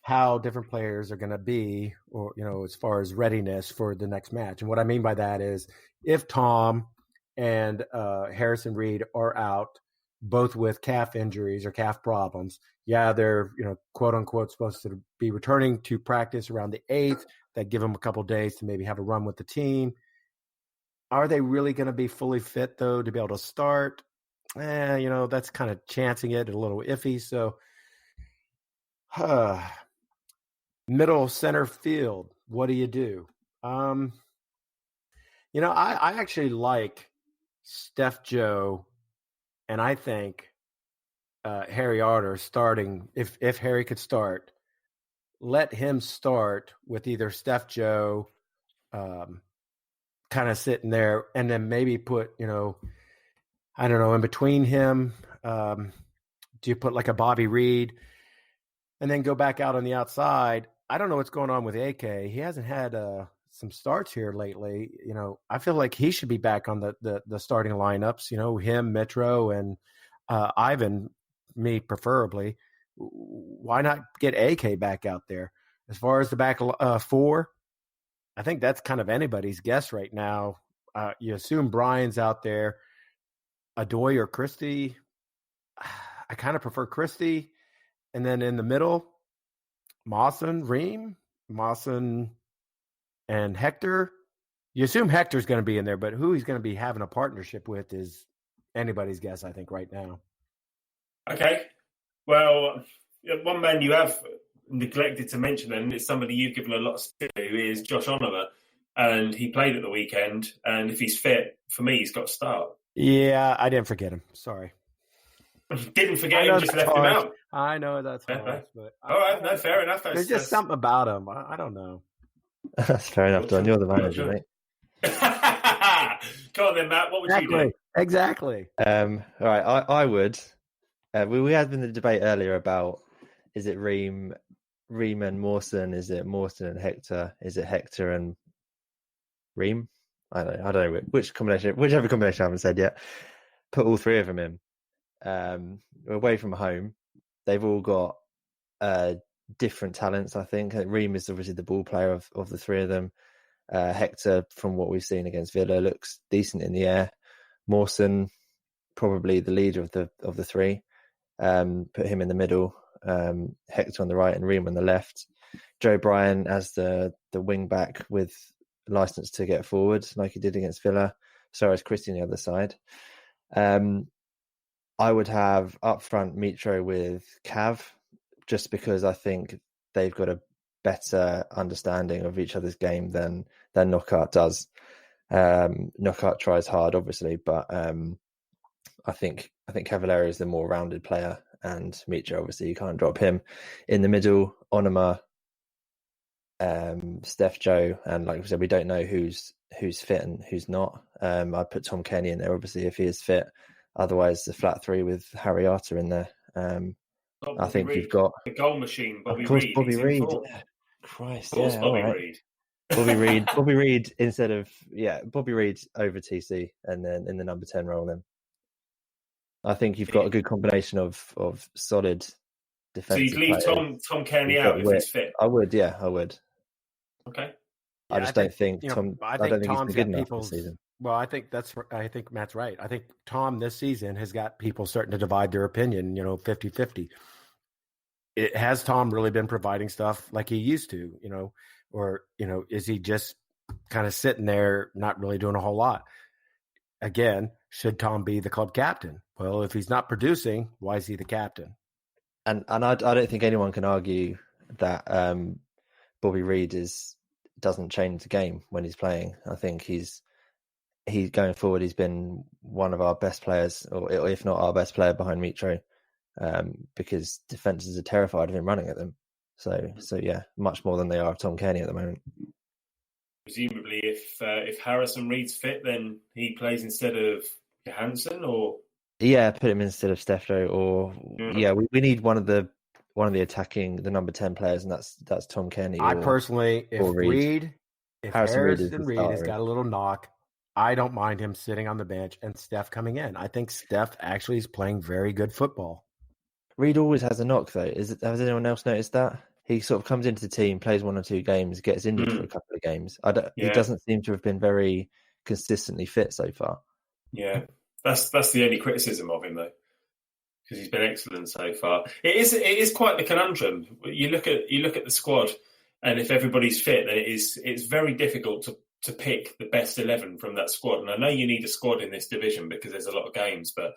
how different players are going to be, or as far as readiness for the next match. And what I mean by that is, if Tom and Harrison Reed are out, both with calf injuries or calf problems, they're quote unquote supposed to be returning to practice around the 8th. That give them a couple days to maybe have a run with the team. Are they really going to be fully fit though to be able to start? That's kind of chancing it, a little iffy. So, middle center field, what do you do? I actually like Steph Joe, and I think Harry Arter starting. If Harry could start, let him start with either Steph Joe, kind of sitting there, and then maybe put I don't know, in between him, do you put like a Bobby Reed and then go back out on the outside? I don't know what's going on with AK. He hasn't had some starts here lately. I feel like he should be back on the starting lineups, him, Metro, and Ivan, me preferably. Why not get AK back out there? As far as the back 4, I think that's kind of anybody's guess right now. You assume Brian's out there. Adoy or Christie, I kind of prefer Christie. And then in the middle, Mawson and Hector. You assume Hector's going to be in there, but who he's going to be having a partnership with is anybody's guess, I think, right now. Okay. Well, one man you have neglected to mention, and it's somebody you've given a lot to, is Josh Oliver. And he played at the weekend, and if he's fit, for me, he's got to start. Yeah, I didn't forget him. Sorry. Didn't forget him, just left him out. I know that's Fair harsh, but all right, no, fair enough. There's just something about him. I don't know. That's fair enough, Don. You're the manager, mate. Come on then, Matt. What would you do? Exactly. All right, I would. We had been the debate earlier about, is it Ream and Mawson? Is it Mawson and Hector? Is it Hector and Ream? I don't know whichever combination I haven't said yet. Put all three of them in. We're away from home. They've all got different talents, I think. Ream is obviously the ball player of the three of them. Hector, from what we've seen against Villa, looks decent in the air. Mawson, probably the leader of the three. Put him in the middle. Hector on the right and Ream on the left. Joe Bryan as the wing back with license to get forward, like he did against Villa. So is Christie on the other side. I would have up front Mitro with Cav, just because I think they've got a better understanding of each other's game than Knockaert does. Knockaert tries hard, obviously, but I think Cavallero is the more rounded player, and Mitro, obviously, you can't drop him. In the middle, Onuma, Steph Joe, and like we said, we don't know who's fit and who's not. I put Tom Kenny in there, obviously, if he is fit. Otherwise, the flat three with Harry Arter in there. I think you've got the goal machine. Bobby Reid. Yeah. Christ, of course, Bobby Reid. Bobby Reid instead of Bobby Reid over TC, and then in the number 10 role. Then I think you've got a good combination of solid defensive. So you'd leave Tom Kearney out if he's fit. I would, I would. Okay. I just don't think Tom. I don't think he's been good enough this season. Well, I think Matt's right. I think Tom this season has got people starting to divide their opinion, 50-50. It has Tom really been providing stuff like he used to, or, is he just kind of sitting there, not really doing a whole lot? Again, should Tom be the club captain? Well, if he's not producing, why is he the captain? And I don't think anyone can argue that Bobby Reid doesn't change the game when he's playing. I think he's going forward. He's been one of our best players, or if not our best player behind Mitro, because defenses are terrified of him running at them. So yeah, much more than they are of Tom Kearney at the moment. Presumably, if Harrison Reed's fit, then he plays instead of Johansson, or put him instead of Stefano, or we need one of the attacking, the number 10 players, and that's Tom Kearney. I personally, if Harrison Reed has got a little knock, I don't mind him sitting on the bench and Steph coming in. I think Steph actually is playing very good football. Reed always has a knock, though. Has anyone else noticed that? He sort of comes into the team, plays 1 or 2 games, gets injured for a couple of games. He doesn't seem to have been very consistently fit so far. Yeah, that's the only criticism of him, though, because he's been excellent so far. It is quite the conundrum. You look at the squad, and if everybody's fit, then it's very difficult to pick the best 11 from that squad. And I know you need a squad in this division because there's a lot of games, but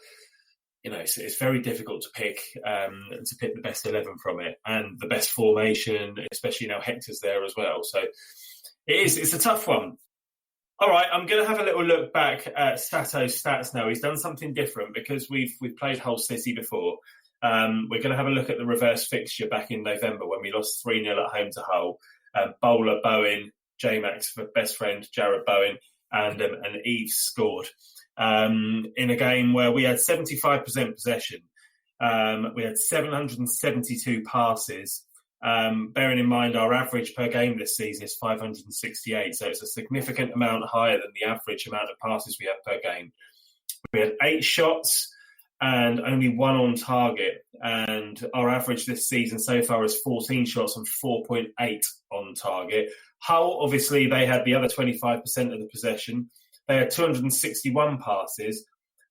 it's very difficult to pick the best 11 from it, and the best formation, especially now Hector's there as well. So it's a tough one. All right, I'm going to have a little look back at Stato's stats now. He's done something different because we've played Hull City before. We're going to have a look at the reverse fixture back in November when we lost 3-0 at home to Hull. Bowler, Bowen, J-Max for best friend, Jarrod Bowen, and Eves scored. In a game where we had 75% possession. We had 772 passes. Bearing in mind our average per game this season is 568, so it's a significant amount higher than the average amount of passes we have per game. We had 8 shots and only 1 on target, and our average this season so far is 14 shots and 4.8 on target. Hull, obviously, they had the other 25% of the possession. They had 261 passes.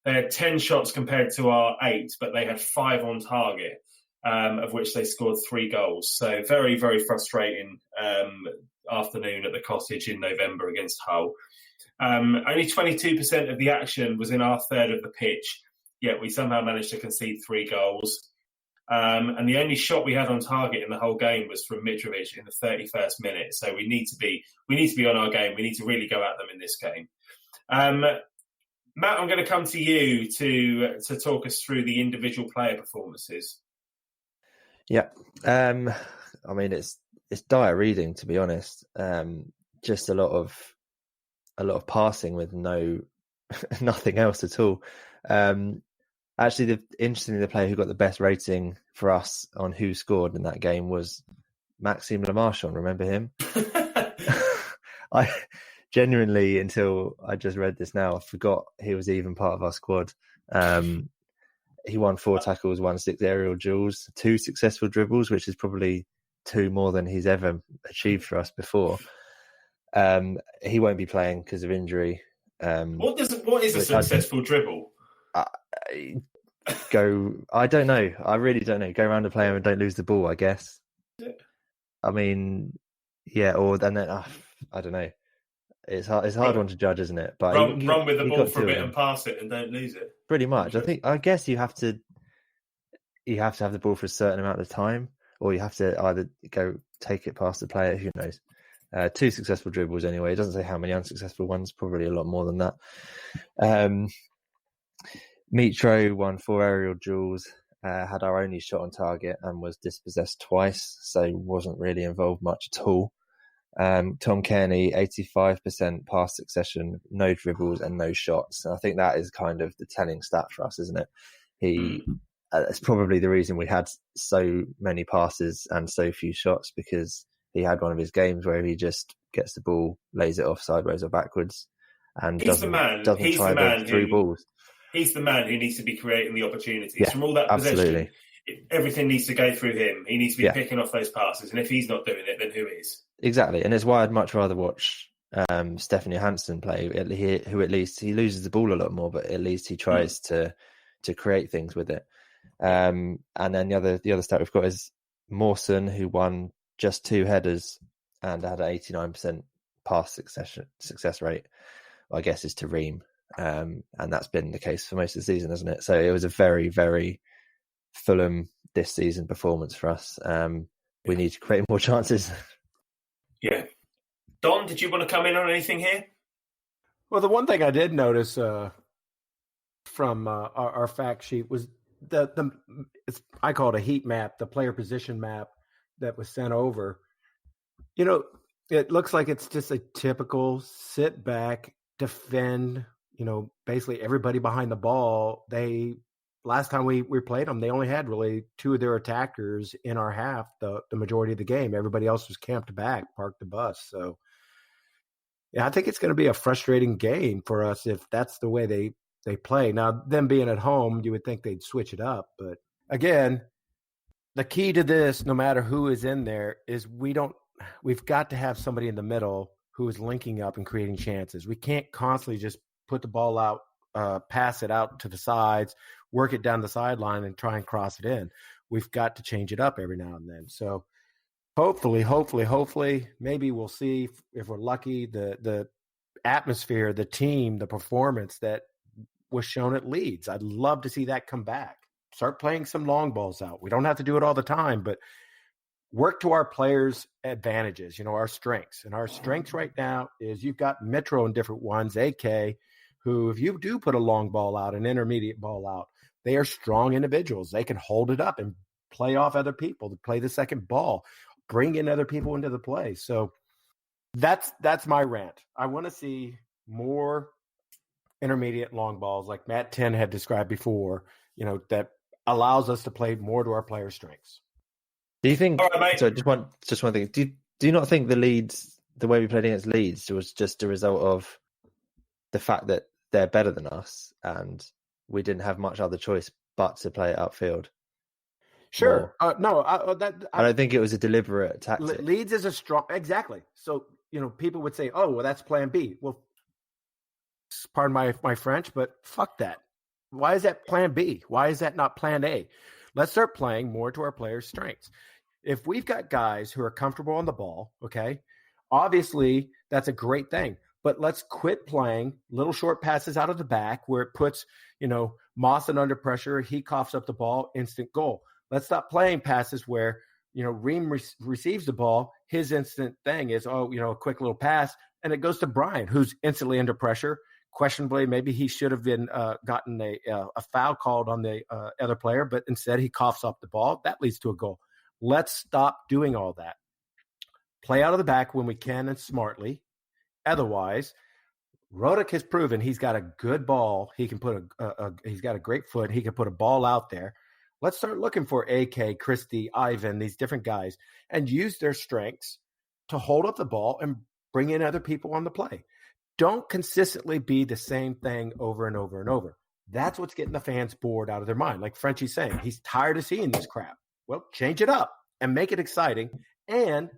They had 10 shots compared to our 8, but they had 5 on target, of which they scored 3 goals. So very, very frustrating afternoon at the Cottage in November against Hull. Only 22% of the action was in our third of the pitch, yet we somehow managed to concede 3 goals. And the only shot we had on target in the whole game was from Mitrovic in the 31st minute. So we need to be on our game. We need to really go at them in this game. Matt, I'm going to come to you to talk us through the individual player performances. Yeah. I mean, it's dire reading, to be honest. Just a lot of passing with nothing else at all. Actually, interestingly, the player who got the best rating for us on who scored in that game was Maxime Le Marchand. Remember him? I genuinely, until I just read this now, I forgot he was even part of our squad. He won 4 tackles, won 6 aerial duels, 2 successful dribbles, which is probably 2 more than he's ever achieved for us before. He won't be playing because of injury. What is a successful dribble? I don't know. I really don't know. Go around the player and don't lose the ball, I guess. I mean, yeah, or then I don't know. It's hard one to judge, isn't it? But run with the ball for a bit and pass it and don't lose it. Pretty much. I guess you have to have the ball for a certain amount of time, or you have to either go take it past the player. Who knows? 2 successful dribbles anyway. It doesn't say how many unsuccessful ones. Probably a lot more than that. Mitro won 4 aerial duels. Had our only shot on target and was dispossessed twice, so wasn't really involved much at all. Tom Kearney, 85% pass succession, no dribbles and no shots. And I think that is kind of the telling stat for us, isn't it? It's probably the reason we had so many passes and so few shots, because he had one of his games where he just gets the ball, lays it off sideways or backwards, and doesn't try the through balls. He's the man who needs to be creating the opportunities from all that possession. Absolutely. Everything needs to go through him. He needs to be picking off those passes, and if he's not doing it, then who is? Exactly, and it's why I'd much rather watch Stefan Johansson play, who at least he loses the ball a lot more, but at least he tries to create things with it. And then the other stat we've got is Mawson, who won just 2 headers and had an 89% pass success rate. I guess is to Ream, and that's been the case for most of the season, hasn't it? So it was a very, very Fulham this season performance for us. We need to create more chances. Yeah. Don, did you want to come in on anything here? Well, the one thing I did notice from our fact sheet was I call it a heat map, the player position map that was sent over. You know, it looks like it's just a typical sit back, defend, basically everybody behind the ball. Last time we played them, they only had really 2 of their attackers in our half the majority of the game. Everybody else was camped back, parked the bus. So, yeah, I think it's going to be a frustrating game for us if that's the way they play. Now, them being at home, you would think they'd switch it up. But, again, the key to this, no matter who is in there, is we've got to have somebody in the middle who is linking up and creating chances. We can't constantly just put the ball out, pass it out to the sides, work it down the sideline and try and cross it in. We've got to change it up every now and then. So hopefully, maybe we'll see if we're lucky, the atmosphere, the team, the performance that was shown at Leeds. I'd love to see that come back. Start playing some long balls out. We don't have to do it all the time, but work to our players' advantages, our strengths. And our strengths right now is you've got Metro in different ones, AK, who, if you do put a long ball out, an intermediate ball out, they are strong individuals. They can hold it up and play off other people, to play the second ball, bring in other people into the play. So that's my rant. I want to see more intermediate long balls like Matt 10 had described before, that allows us to play more to our players' strengths. Do you think? All right, mate. So just one thing. Do you not think the way we played against Leeds was just a result of the fact that they're better than us and we didn't have much other choice but to play it upfield? Sure. I don't think it was a deliberate tactic. Leeds is a strong, exactly. So people would say, "Oh, well, that's Plan B." Well, pardon my French, but fuck that. Why is that Plan B? Why is that not Plan A? Let's start playing more to our players' strengths. If we've got guys who are comfortable on the ball, okay, obviously that's a great thing. But let's quit playing little short passes out of the back where it puts, Mawson under pressure. He coughs up the ball, instant goal. Let's stop playing passes where, Ream receives the ball. His instant thing is, a quick little pass. And it goes to Brian, who's instantly under pressure, Questionably, maybe he should have been gotten a foul called on the other player, but instead he coughs up the ball. That leads to a goal. Let's stop doing all that. Play out of the back when we can and smartly. Otherwise, Roddick has proven he's got a good ball. He can put he's got a great foot. He can put a ball out there. Let's start looking for AK, Christie, Ivan, these different guys, and use their strengths to hold up the ball and bring in other people on the play. Don't consistently be the same thing over and over and over. That's what's getting the fans bored out of their mind. Like Frenchie's saying, he's tired of seeing this crap. Well, change it up and make it exciting and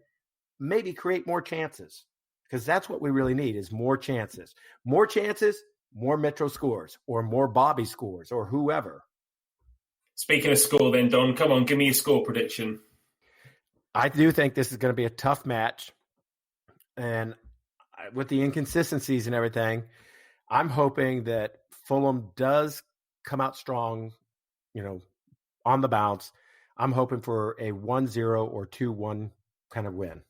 maybe create more chances, because that's what we really need is more chances. More chances, more Metro scores or more Bobby scores or whoever. Speaking of score then, Don, come on, give me a score prediction. I do think this is going to be a tough match. And with the inconsistencies and everything, I'm hoping that Fulham does come out strong, on the bounce. I'm hoping for a 1-0 or 2-1 kind of win.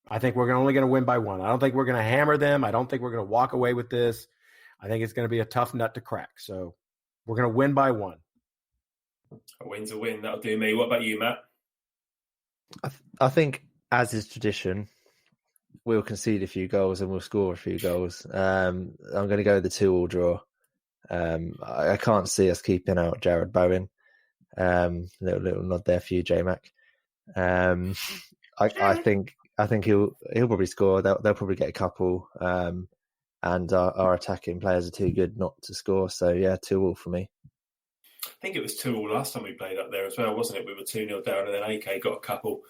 I think we're only going to win by one. I don't think we're going to hammer them. I don't think we're going to walk away with this. I think it's going to be a tough nut to crack. So we're going to win by one. A win's a win. That'll do me. What about you, Matt? I think, as is tradition, we'll concede a few goals and we'll score a few goals. I'm going to go with the 2-2 draw. I can't see us keeping out Jared Bowen. Little nod there for you, J-Mac. I think he'll probably score. They'll probably get a couple. And our attacking players are too good not to score. So yeah, 2-2 for me. I think it was 2-2 last time we played up there as well, wasn't it? We were 2-0 down, and then AK got a couple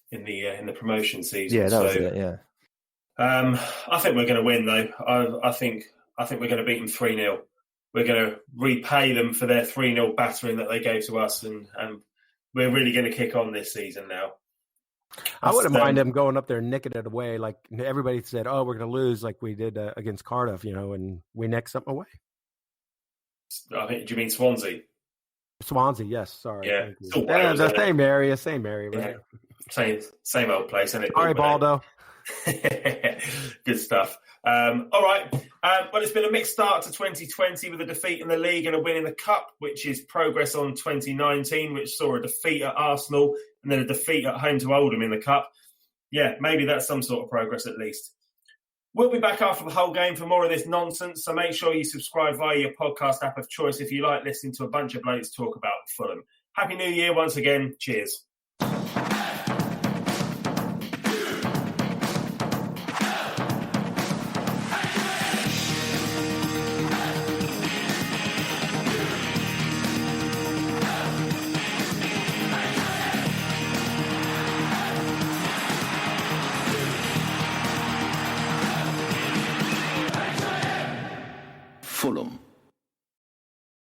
in the promotion season. Yeah, that was it. Yeah. I think we're going to win, though. I think we're going to beat them 3-0. We're going to repay them for their 3-0 battering that they gave to us, and we're really going to kick on this season now. I wouldn't mind them going up there and nicking it away. Like everybody said, oh, we're going to lose like we did against Cardiff, and we nicked something away. I think, do you mean Swansea? Swansea, yes. Sorry. Yeah, the same area. Right? Yeah. Same old place, isn't it? All right, Baldo. Good stuff. All right. Well, it's been a mixed start to 2020 with a defeat in the league and a win in the cup, which is progress on 2019, which saw a defeat at Arsenal and then a defeat at home to Oldham in the cup. Yeah, maybe that's some sort of progress at least. We'll be back after the whole game for more of this nonsense, so make sure you subscribe via your podcast app of choice if you like listening to a bunch of blokes talk about Fulham. Happy New Year once again. Cheers.